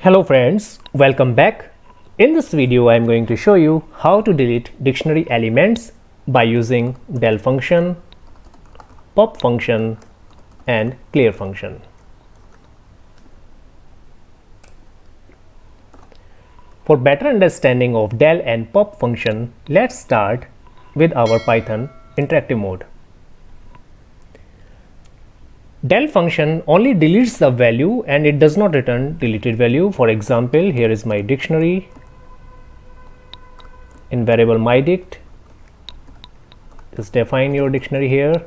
Hello friends, welcome back. In this video I am going to show you how to delete dictionary elements by using del function, pop function and clear function. For better understanding of del and pop function, let's start with our Python interactive mode. Del function only deletes the value and it does not return deleted value. For example, here is my dictionary in variable myDict. Just define your dictionary here.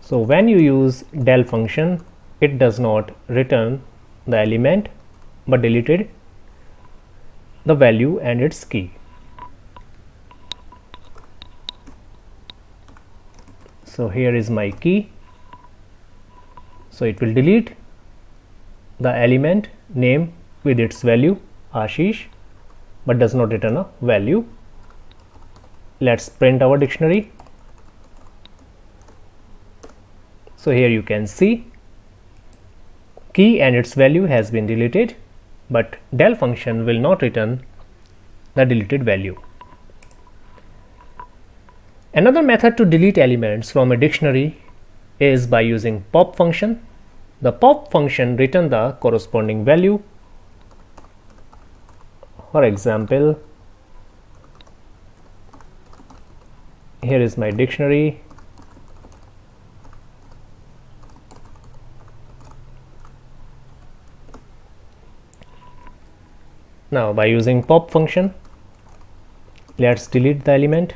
So when you use del function, it does not return the element but deleted the value and its key. So here is my key. So it will delete the element name with its value Ashish but does not return a value. Let's print our dictionary. So here you can see key and its value has been deleted, but del function will not return the deleted value. Another method to delete elements from a dictionary is by using pop function. The pop function returns the corresponding value. For example, here is my dictionary. Now by using pop function, let's delete the element.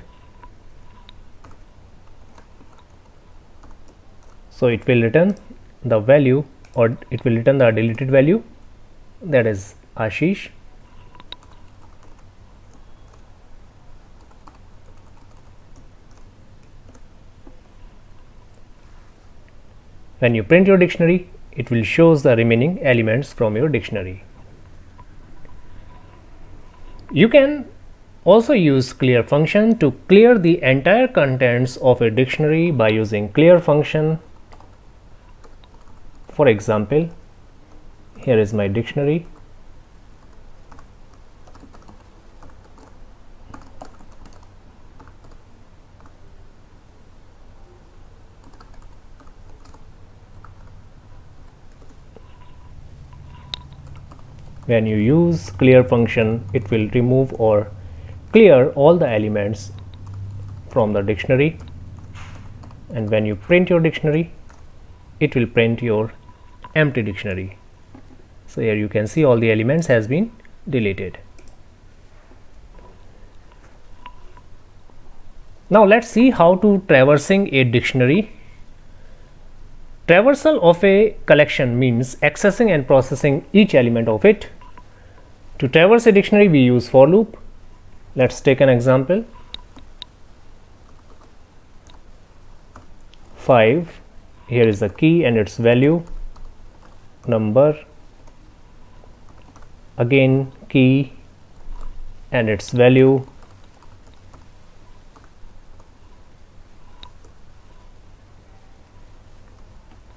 So it will return the value, or it will return the deleted value, that is Ashish. When you print your dictionary, it will show the remaining elements from your dictionary. You can also use clear function to clear the entire contents of a dictionary by using clear function. For example, here is my dictionary. When you use clear function, it will remove or clear all the elements from the dictionary, and when you print your dictionary, it will print your empty dictionary. So here you can see all the elements has been deleted. Now let's see how to traversing a dictionary. Traversal of a collection means accessing and processing each element of it. To traverse a dictionary, we use for loop. Let's take an example. 5. Here is the key and its value. Number. Again key and its value.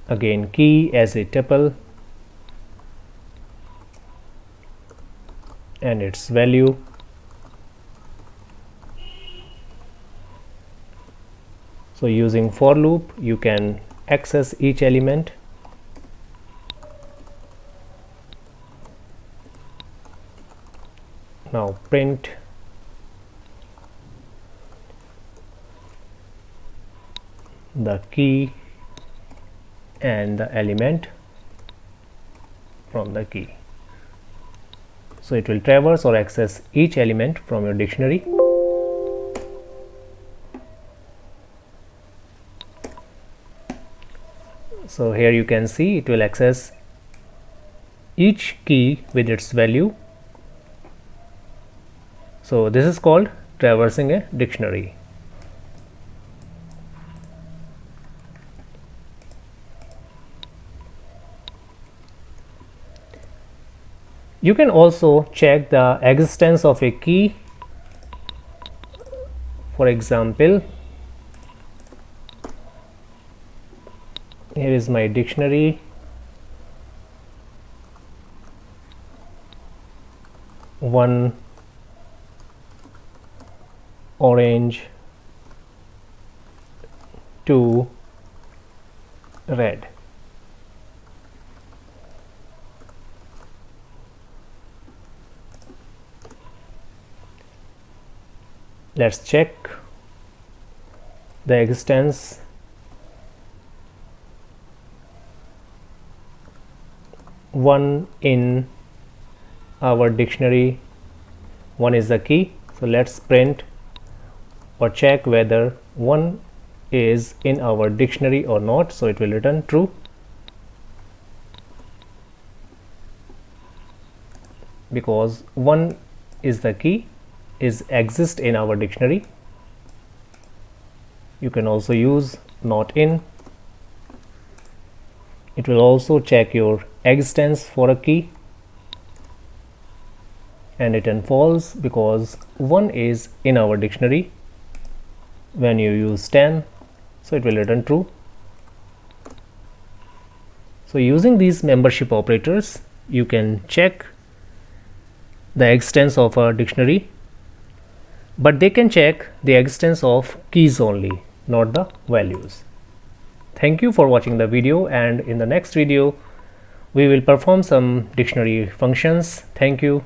Again key as a tuple and its value. So using for loop, you can access each element. Now print the key and the element from the key. So it will traverse or access each element from your dictionary. So here you can see it will access each key with its value. So this is called traversing a dictionary. You can also check the existence of a key. For example, here is my dictionary. One orange, two red. Let's check the existence. One in our dictionary, one is the key. So let's print or check whether one is in our dictionary or not. So it will return true. Because one is the key, is exist in our dictionary. You can also use not in. It will also check your existence for a key and return false because one is in our dictionary. When you use 10, so it will return true. So using these membership operators, you can check the existence of a dictionary, but they can check the existence of keys only, not the values. Thank you for watching the video, and in the next video we will perform some dictionary functions. Thank you.